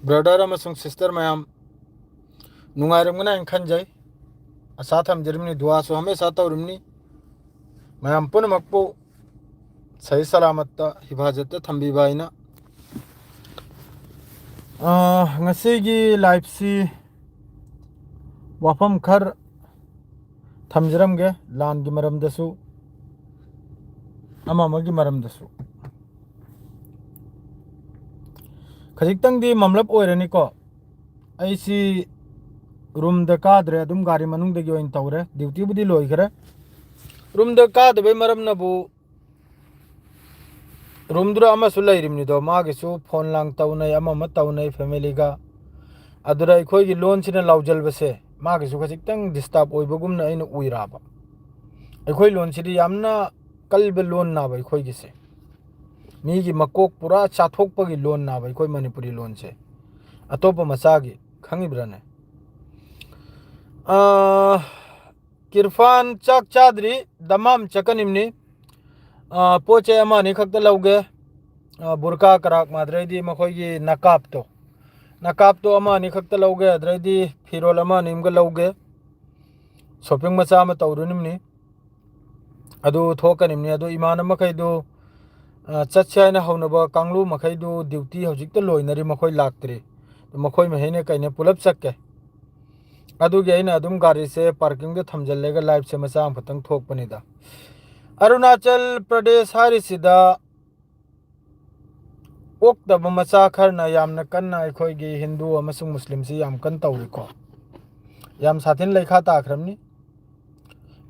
brother sister ma'am नुंगाइरमगना खनजै आशा थमजरमनी दुआसु हमेशा तौरमनी ma'am पुनमकपु सही सलामत हिफाजत थम्बीबाइना ngasiगी लाइफ सी वफम खर थमजरमगे लान की मरमदसु अमामगी मरमदसु खजिक्तंगदी ममलब ओइरनिको ऐसी रूम द काद्रे अदुम गारी मनुंग दगी ओइन तौरे duty Budi लोइखरे room the कादबे मरमनबु room दुरा अमसु लैरिमनिदो मागिसु फोन लांग तौनै अमम तौनै फैमिलीगा अदुरा अखोइगी लोन सिना लाउजलबसे मागिसु खजिक्तंग डिस्टर्ब ओइबगुमना अइना उइराबा अखोइ लोन सिदी यामना कल्ब लोन नाबा अखोइगिसे मीगी मकोक पूरा चाथोकपगी लोन नाबा अखोइ मणिपुरी लोन से अतोप मचागी खंगिब्रने किरफान चाक चादरी दमाम चकनिमनी पोचे अमानी खक्त लौगे बुरका कराक माद्रैदी मखोइगी नकाब तो अमानी खक्त लौगे अद्रैदी फिरोल अमानी इमगा लौगे शॉपिंग मचा अमा तौरुनिमनी अदु थोकनिमनी अदु इमान मखैदु चत्से हाइना हौनबा कांगलु मखैदु ड्यूटी हौजिकता लोइनरी मखोइ लाक्तरी मखोइ महेने कैने पुलप चक्के अदुगी अइना अदुम गारी से पार्किंग दे थमजल्लेगा लाइव से मचा खतंग थोकपनिदा अरुणाचल प्रदेश हारिसिदा ओक्तब मचा खरना यामना कन्ना अखोइगी हिंदू अमसुंग मुस्लिम सी याम कन तौरिको याम साथिन लेखा ताखरमनी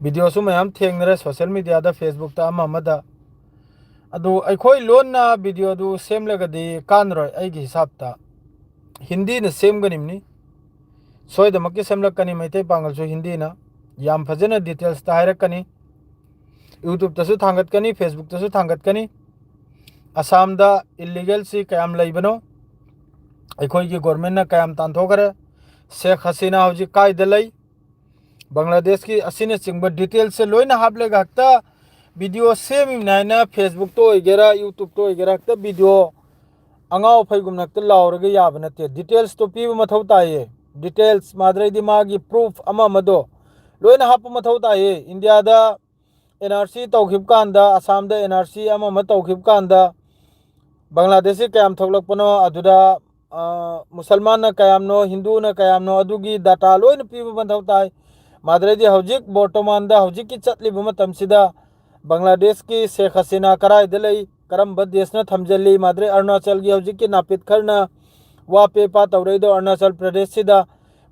वीडियो सु मयाम थेंगनरे सोशल मीडिया दा फेसबुक ता अममदा अदु अखोइ लोनना वीडियो दु सेमलगदी कानरोय अइगी हिसाब ता हिंदी न सेमगनिमनी सोयदमक्की सेमलकनी मैते पांगलसु हिंदी ना याम फजना डिटेल्स ता हायरकनी यूट्यूब तसु थांगतकनी फेसबुक तसु थांगतकनी असम दा इलीगल सी कयाम लैबनो अखोइगी गवर्नमेंट ना कयाम तांथोखरे शेख हसीना हौजी कायदा लै बांग्लादेश की असिने चिंग डिटेल्स से लोइना हाबलेगा हक्ता वीडियो सेमिनाइना फेसबुक तो ओइगेरा यूट्यूब तो ओइगेरा हक्ता वीडियो अंगाव फैगुमनक्ता लाउरगा याबा नते डिटेल्स तो पीबा मथौ ताये डिटेल्स माद्रैदी मागी प्रूफ अमा मदो लोइना हापा मथौ ताये इंडिया दा एनआरसी तौखिब कांदा असम दा एनआरसी अमा तौखिब कांदा बांग्लादेश कयाम थोलकपनो अदुदा मुसलमान ना कयामनो हिंदू ना कयामनो अदुगी डाटा लोइना पीबा मथौ ताय माद्रैदी हौजिक बोर्तमान दा हौजिक की चटलिबा मतमसिदा बांग्लादेश की शेख हसीना करायदा लै करम देशना थमजल्ली माद्रे अरुणाचल की हौजिक की नापित खरना वा पेपा तौरैदो अरुणाचल प्रदेश सिदा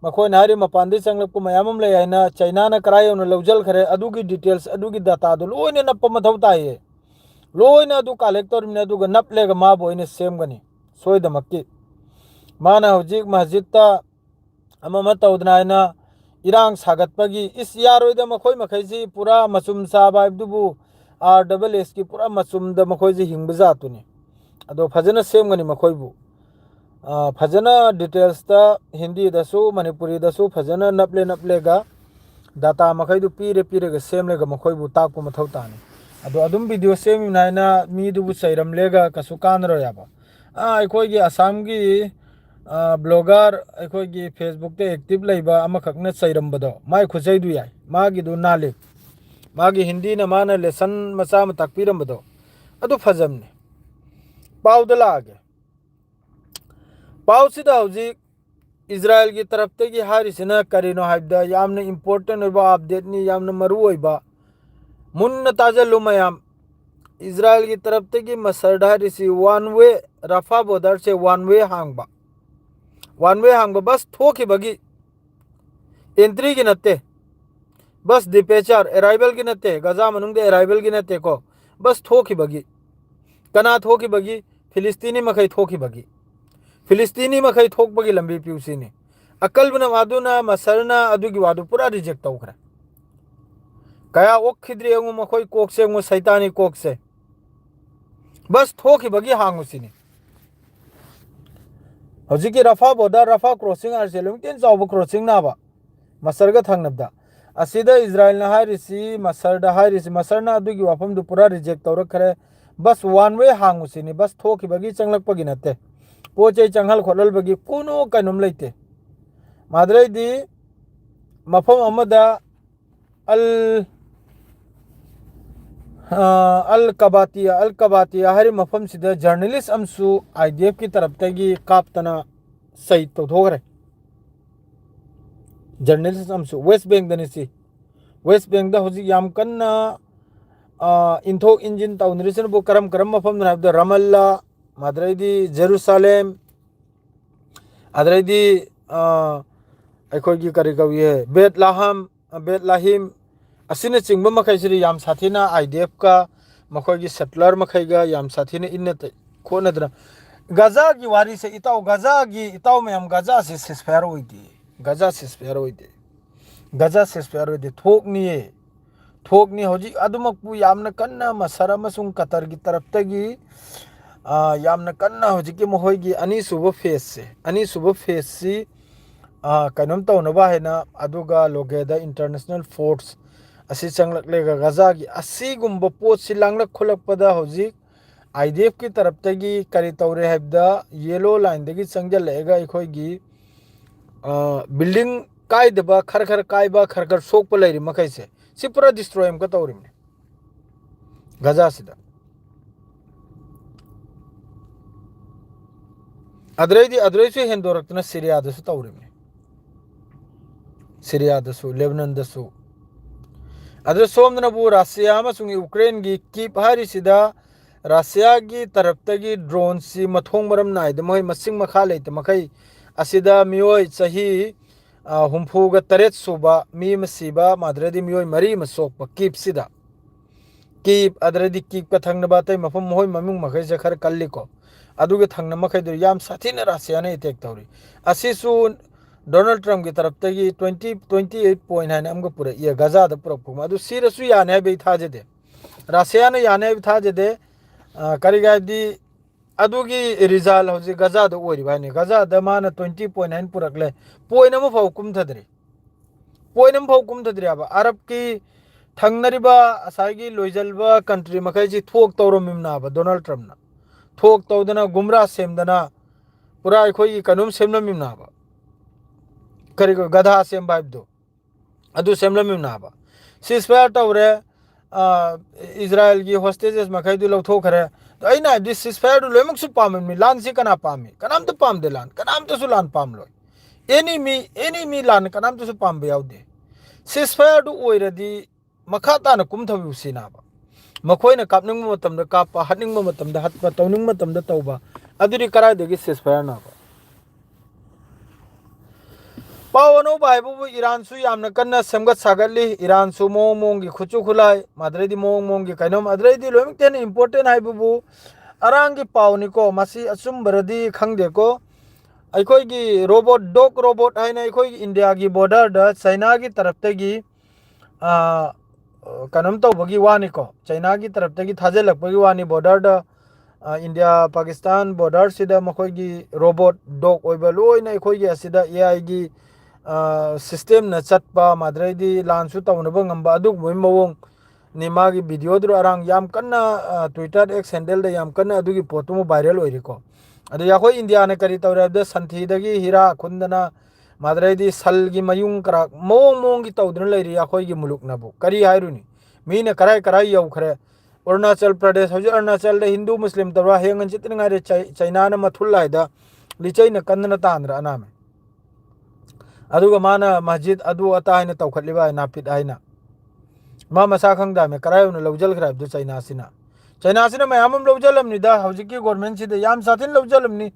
मखोय नारी मपानदी चंगलपको मयामम ले आइना चाइना ना करायोन लौजल खरे अदुगी डिटेल्स अदुगी डाटा दो लोइने नप्प मथौ ताये लोइने अदु कलेक्टर मिने अदुगा नपलेगा मा बोइने सेमगनी सोयदमक्की माना हौजिक मस्जिद ता अमम तौदनायना इरांग सागतपगी इस यारोइदा मखोय मखैजी पूरा मचुम साबा हाइबदुबु RSS की पूरा मचुमदा मखोयजी हिंगबजातुनी अदो फजना सेमगनी मखोयबु फजना डिटेल्स ता हिंदी दसु मणिपुरी दसु फजना नपलेगा डाटा मखैदु पीरेगा सेमलेगा मखोयबु ताकपु मथौ तानी अदो अदुम वीडियो सेमिनाइना मीदुबु चैरमलेगा कसु कानरो याबा अखोयगी असम की ब्लॉगर अखोयगी फेसबुक ते एक्टिव लैबा अमखकने चैरमबदो माय खुचैदु याय मागिदु नाले मागी हिंदी ना माना लेसन मचा म ताकपिरमबदो अदु फजमने पाउदा लागे पाउसिदा हौजिक इजराइल की तरफ तगी हारिसिना करिनो हाइबदा यामना इंपोर्टेंट ओइबा अपडेट नि यामना मरु ओइबा मुन्न ताजलु मयाम इजराइल की तरफ तगी मसरदा हारिसि वन वे रफा बॉर्डर से वन वे हांगबा बस थोखिबगी एंट्री की नत्ते बस डिपेचर अराइवल की नत्ते गजा मनुंग अराइवल की नत्ते को बस थोखिबगी कना थोखिबगी फिलिस्तीनी मखै थोखिबगी फिलिस्तीनी मखै थोकबगी लंबी प्यूसीनी अकलबना वादुना मसरना अदुगी वादु पूरा रिजेक्ट तौखरे कया ओखिद्री अंगु मखोय कोकसे अंगु सैतानी कोकसे बस थोखिबगी हांगुसिनी हौजिकी रफा बॉर्डर रफा क्रॉसिंग आरसेलुमतिन चावबो क्रॉसिंग नाबा मसरगा थांगनबदा असिदा इजराइल ना हारिसी मसरदा हारिसी मसरना अदुगी वाफम दु पूरा रिजेक्ट तौरखरे बस वन वे हांगुसिनी बस थोखिबगी चंगलकपगी नते पोचे चंगल खोलबगी कोनो कनुम लेते माद्रेदी मफम अमदा अल अल कबातिया हरी मफम सिदा जर्नलिस्ट अमसु आईडीएफ की तरफ तगी कापतना सही तो थोगरे जर्नलिस्ट अमसु वेस्ट बैंक दनिसी वेस्ट बैंक दा होजी याम कन्ना इंथोक इंजिन तौनरिसन बु करम करम मफम नाबदा रमल्ला माद्रेदी जेरूसलेम अद्रेदी अखोगी करी कवी है बेतलाहिम असिने चिंगब मखैसिरी याम साथीना आईडीएफ का मखोगी सेटलर मखैगा याम साथीने इन्ने खोनद्रा गजा की वारी से इताव गजा की इताव में हम गजा से सिस्फेयर होइदी गजा सिस्फेयर होइदी गजा सिस्फेयर होइदी थोकनी होजी अदुमकपु यामना कन्ना मसरा मसुंग कतर की तरफ तगी यामना कन्ना होजी की मोहोगी अनी सुबह फेस से कनम तौनबा हैना अदुगा लोगेदा इंटरनेशनल फोर्स असी चंगलकलेगा गजा की असीगुम्ब पोत सि लांगलक खुलकपदा होजी आईडीएफ की तरफ तगी करी तौरे हैबदा येलो लाइन दगी चंगजलेगा इखोगी बिल्डिंग कायदबा खर कायबा खर सोकप लैरि मखैसे सि पूरा डिस्ट्रॉय हमका तौरिमने गजा सिदा अद्रैसु हेंदोरक्तना सीरियादसु तौरिमने सीरियादसु लेबनानदसु अद्र सोमनबु रशिया अमसुंग यूक्रेन की कीप हारिसिदा रशिया की तरफ तगी ड्रोन सी मथोंग मरम नाइद मोय मसिंग मखा लेते मखै असिदा मियोय सही हुमफुगा तरेत सुबा मी मसीबा माद्रदी मियोय मरी मसोक कीप सिदा कीप अद्रदी कीप का थंगना बातै मफम मोय ममिंग मखै जखर कल्लिको अदुगे थंगना मखै दु याम साथीना रशिया ने अटैक तौरी असिसु डोनाल्ड ट्रम्प की तरफ तगी 28 पॉइंट है हमको पूरा ये गजा द पूरा फुमा अदु सीरसु याने बे थाजदे रशिया ने याने बे थाजदे करिगादी अदुगी रिजल्ट होजे गजा द ओरी बाने गजा द मान 20.9 पुरकले पॉइंट हम फाउ कुमथदरे अब अरब की थंगनरिबा असागी लोइजलबा कंट्री मखै जी थोक तौरमिमना बा डोनाल्ड ट्रम्प ना थोक तौदना गुमरा सेमदना पूरा अखोई कनुम सेमनमिमना बा करिगो गधा सेम बाइब दो अदु सेमलमिमना बा सिसफायर तौरे इजराइल की होस्टेजेस मखै दु लौथोखरे तो अइना दिस सिसफायर दु लोमक सु पाममी लान से कना पामी कनाम तो पाम दे लान कनाम तो सु लान पाम लोय एनिमी लान कनाम तो सु पाम बे याउदे सिसफायर दु ओइरदी मखा ताना कुमथबि उसिना बा मखोइना कापनिंग मतमदा कापा हटनिंग मतमदा हटपा तौनिंग मतमदा तौबा अदुरी करायदगी सिसफायर ना बा पावनो बाइबु ईरान सु यामना कन्ना सेमगत सागली ईरान सु मोंग की खुचु खुलाई माद्रेदी मोंग की कइनोम अद्रेदी लोमिक तेन इंपोर्टेंट हाइबु अरांग की पावनिको मसी असुमबरदी खंगदेको अखोई रोबोट डॉग रोबोट है अखोई इंडिया की बॉर्डर द चाइना की तरफ तगी कनम तौबगी वानिको चाइना की तरफ तगी थाजेलकपगी वानी border the India Pakistan border सिदा मखोई रोबोट डॉग ओइबा लोइना अखोई असिदा एआई की सिस्टम न चटपा माद्रेदी लानसु तौनबा ngamba aduk moi mawong ni magi video dru arang yam kanna twitter x handle da yam kanna adugi potu viral oiriko adu ya khoi india na kari tawra da santhi dagi hira khundana माद्रेदी सल की मयूंग करा मोंग की तौदन लेरी अखोई की मुलुक नबु करी हायरुनी मीने कराई यौखरे अरुणाचल प्रदेश हजु अरुणाचल दे हिंदू मुस्लिम तवा हेंगन चितनगारे China न मथुल लाइदा लिचै न कन्नन तांद्र अनामे अदुगा माना मस्जिद अदु अता है तौखलिबा नापित है मा मसा खंगदा में करायन लौजल खराब चाइना सिना मैम लौजलमनिदा हौजिकी गवर्नमेंट सिदा याम साथिन लौजलमनी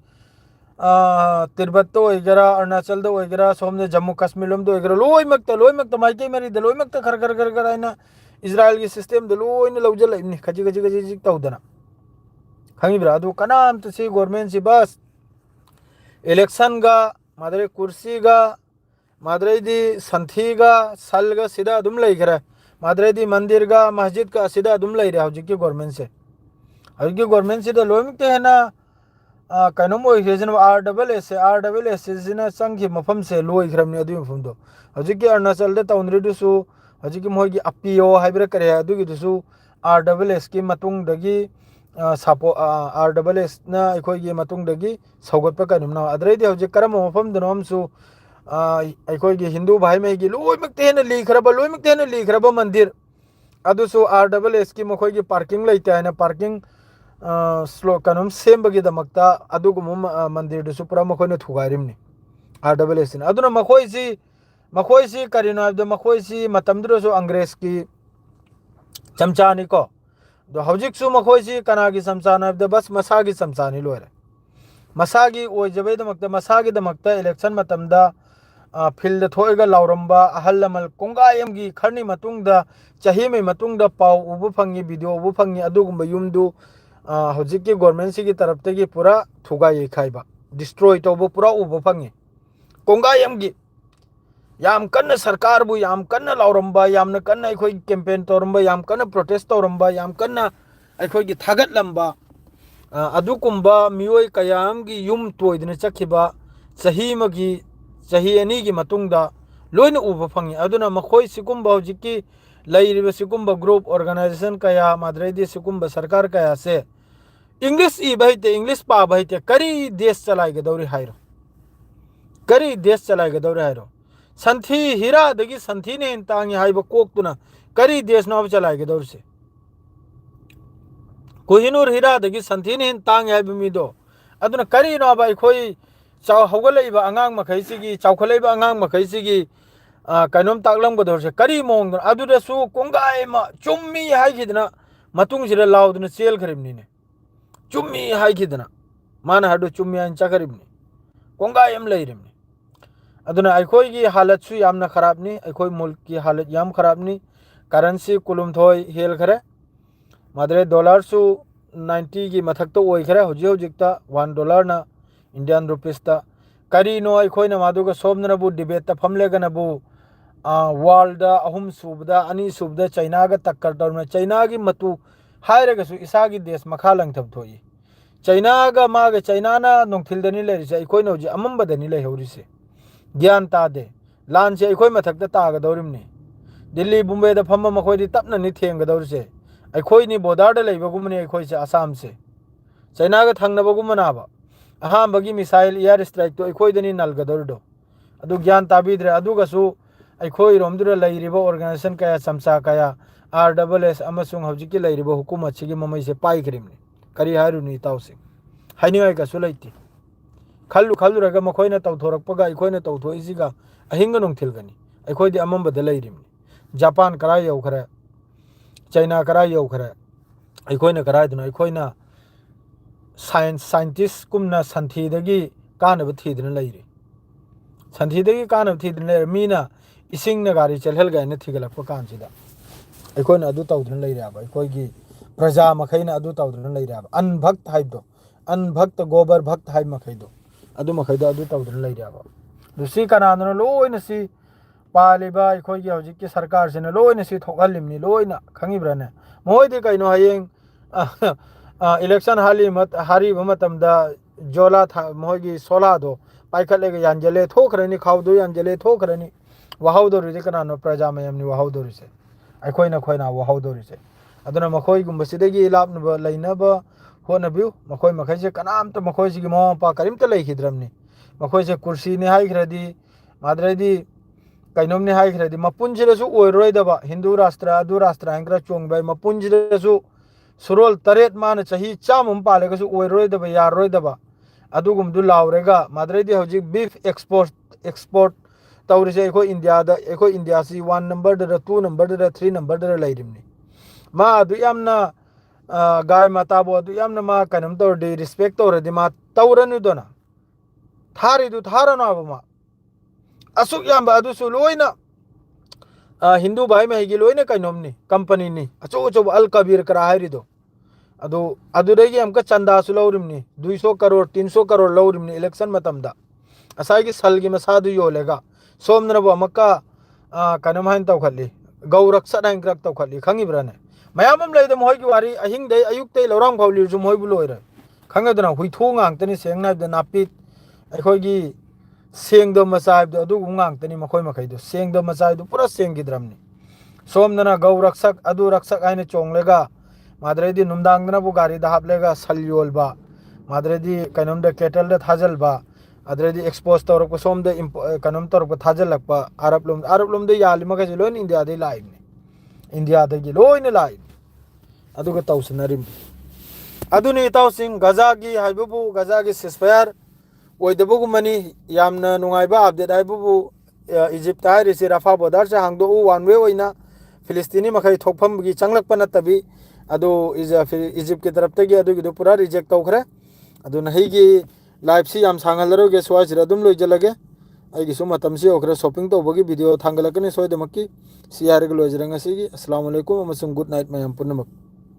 तिब्बत होगरा अरुणाचल होगरा सोमने जम्मू कश्मीर लोमद माइकई मरीद लोमद खर इजराइल की सिस्टम लोन लौजल खजी तौदना खंगीब्रा अदु कनाम से गवर्नमेंट से बस इलेक्शन गा मादरे कुर्सी गा माद्रेदी संथीगा सलगा सीधा अदुम लेखरे माद्रेदी मंदिर गा मस्जिद का सीधा अदुम ले रहा हौजिकी गवर्नमेंट से हौजिकी गवर्नमेंट से लोमिकते है ना कनोम ओइजन आरडब्ल्यूएस सिना संगी मफम से लोइखरमनि अदु मफम दो हौजिकी अरुणाचल दे तौनरिदुसु हौजिकी मोइगी अपीओ हाइब्रे करे अदुगी दुसु आरडब्ल्यूएस की मतुंग दगी सापो RSS ना अखोई मतुंगदगी सौगत्प कनुमना अदरैदि हौजिक करम मफमदनो हमसु अखोई हिंदू भाई मेगी लोइमक्ते हेन लीखरब मंदिर अदुसु RSS की मखोई पार्किंग लेते हैं पार्किंग स्लो कनुम सेमबगीदमक्ता अदुगुम मंदिर दुसु पुरा मखोइना थुगारिमनि RSS ने अदुना मखोइसी करिनो हबद मखोइसी मतमदुसु अंग्रेज की चमचानी को दो हौजिकसु मखोइसी कनागी चमचान हबद बस मसागी चमचानी लोरे मसागी ओइजबैदमक्ता मसागीदमक्ता इलेक्शन मतमदा फिल्ड थोएगा लाउरंबा अहल लमल कोंगायमगी खरनी मतुंगदा चाही में मतुंगदा पाव उबु फंगी वीडियो उबु फंगी अदुगुंबा युमदु हौजिककी गवर्नमेंट की तरफ तगी पूरा थुगाई खाइबा डिस्ट्रॉय तौबो पूरा उबु फंगी कोंगायमगी याम कन्न सरकार बु याम कन्न लाउरंबा यामन कन्न अखोई कैंपेन तौरंबा याम कन्न प्रोटेस्ट तौरंबा याम कन्न अखोई थागतलंबा अदुकुंबा मियोय कयामगी युम तोयदन चखिबा चाही अनी की मतुंगदा लोइन उब फंगी अदुना मखोई सिकुंबा हौजिककी लैरिबा सिकुंबा ग्रुप ऑर्गेनाइजेशन कया माद्रेदी सिकुंबा सरकार कया से इंग्लिश ई बहिते इंग्लिश पा बहिते करी देश चलाइगदौरी हाइरो करी देश चलाइगदौरी हाइरो संथी हीरा दगी संथी ने तांगी हाइबा कोक्तुना करी देश नव चलाइगदौर से कोहिनूर हीरा दगी संथी ने तांगी हाइबा मिदो अदुना करी नव अखोई चाव हौगलैबा अंगांग मखैसिगी चावखलैबा अंगांग मखैसिगी कनोम ताकलमगदौर से करी मोंग अदुदसु कोंगाय मा चुम्मी हाइखिदना मतुंगसिदा लाउदना चेलखरिबनिने चुम्मी हाइखिदना माना हडु चुम्मी आइन चखरिबनि कोंगाय एम लैरिबनि अदुना अखोई की हालत सु यामना खराब नि अखोई मुल्क की हालत याम खराब नि करेंसी कुलुमथोय हेल खरे मादरे डॉलर सु 90 की मथक तो ओइ खरे होजि होजिकता $1 ना इंडियन रुपीस ता करी नो अखोइना मादुगा सोमनबु डिबेट ता फमलेगनबु वर्ल्ड अहुम सुबदा अनि सुबदा चाइना गा टक्कर तौरना चाइना की मतु हायरगसु इसागी देश मखा लंगथब थोई चाइना गा मागा चाइना ना नोंथिलदनी लेरिसे अखोइना होजि अमंबदनी लेहौरिसे ज्ञान तादे लान से अखोई मथक तागदौरिमनि दिल्ली मुंबई दा फम्म मखोइदि तपना नि थेंगदौरिसे अखोइनि बॉर्डर दा लेबगुमनि अखोइ से असम से चाइना गा थंगनबगुमनाबा अहांबगी मिसाइल एयर स्ट्राइक तो अखोइदनि नलगदौरदो अदु ज्ञान ताबीद्रे अदुगसु अखोइ रोमदुरा लैरिबा ऑर्गेनाइजेशन कया चमचा कया RSS अमसुंग हौजिकि लैरिबा हुकुमत सिगी ममैसे पाइखरिमनि करी हारुनि ताउसे हाइनिवाय कसु लैति खल्लुरगा मखोइना तौथोरकपगा अखोइना तौथोइसिगा अहिंगा नोंथिलगनि अखोइदि अमंबदा लैरिमनि जापान करा यौखरे चाइना करा यौखरे अखोइना कराइदुना अखोइना साइंटिस्ट कुमना संथीदगी कानब थीदना लैरि संथीदगी कानब थीदना लैरि मीना इसिंगना गारी चलहलगायना थीगलकपा कानसिदा अखोइना अदु तौदना लैरियाबा अखोइगी प्रजा मखैना अदु तौदना लैरियाबा अनभक्त हाइबदो अनभक्त गोबर भक्त हाइ मखैदो अदु मखैदो अदु तौदना लैरियाबा दुसी कनादना लोइना सी पालिबा अखोइगी हौजिककी सरकार सिना लोइना सी थोकहलिमनि लोइना खंगिब्राने मोइदि कैनो हयेंग इलेक्शन हारीब मतमदा जोला था मोइगी सोलादो पाइखलेगा यानजले थोखरनि खावदो यानजले थोखरनि वहाउदोरिजे कनानो प्रजा मयमनि वहाउदोरिसे अखोइना खोइना वहाउदोरिसे अदुना मखोइगुंबसिदगी लापनबा लैनबा होनबिउ मखोइ मखैसे कनामत मखोइसिगी ममपा करिमत लैखिद्रमनि मखोइसे कुर्सीनि हाइखरदि माद्रैदि कैनोमनि हाइखरदि मपुंजिदसु ओइरोइदबा हिंदू राष्ट्र अदु राष्ट्र हाइंग्रा चोंगबाय मपुंजिदसु सुरोल तरेत मान चाही चामुम पालेगसु ओइरोइदबा यारोइदबा अदुगुमदु लाउरेगा माद्रैदि हौजिक बीफ एक्सपोर्ट तौरिसे अखोइ इंडिया सी 1 नंबर दा 2 नंबर दा 3 नंबर दा लैरिमनि मा अदु यामना गाय माताबो अदु यामना मा कनम तौरदि रिस्पेक्ट तौरदि मा तौरनुदोना थारिदु थारनाबा मा असुक यामबा अदुसु लोइना हिंदू भाई महगी लोइना कैनोमनि कंपनी नि अचो अचो अल कबीर करा हाइरिदो अदु अदुदगी हमका चंदासु लौरिमनि 200 करोड़ 300 करोड़ लौरिमनि इलेक्शन मतमदा असाइगी सलगी मसादु योलेगा सोमनबो अमका कनम हाइन तौखली गौरक्षण हाइन क्रक तौखली खंगिब्राने मयामम लैद मोइगी वारी अहिंगदे अयुक्तै लौरांग फावलिरजु मोइबु लोइरे खंगदना हुइथो गांगतनि सेंगनाबद नापित अखोइगी सेंगदो मचाइबदो अदुगु गांगतनि मखोइ मखैदो सेंगदो मचाइदो पूरा सेंगिद्रमनि सोमनना गौरक्षक अदु रक्षक हाइन चोंगलेगा माद्रेदी नुमदांगदनाबु गारीदा हापलेगा सल योलबा माद्रेदी कनोमदा केटलदा थाजलबा अद्रेदी एक्सपोज तौरक सोमदा कनोम तौरक थाजलकपा अरब लोमदा यालिमगै लोइन इंडिया दे लाइने इंडिया दगी लोइन लाइ अदुगा तौसनरिम अदुनी इताउसिंग गजागी हाइबबु गजागी सिसफायर ओइदबुगुमनी यामना नुंगाइबा अपडेट हाइबबु इजिप्ट हाइरिसि राफा बॉर्डर से हांगदो वन वे ओइना फिलिस्तीनी मखै थोकफमगी चंगलकपा नतबी अदो इजिप्ट की तरफ तगी अदुगिदो पूरा रिजेक्ट तौखरे अदुना हिगी लाइव सी याम सांगलरोगे स्वाइसिरा दुम लोइजलगे अगी सु मतम सी ओखरे शॉपिंग तौबगी वीडियो थांगलकने सोइदमक्की सी हारग लोइजरंग सिगी अस्सलाम वालेकुम अमसुंग गुड नाइट मयम पुनमक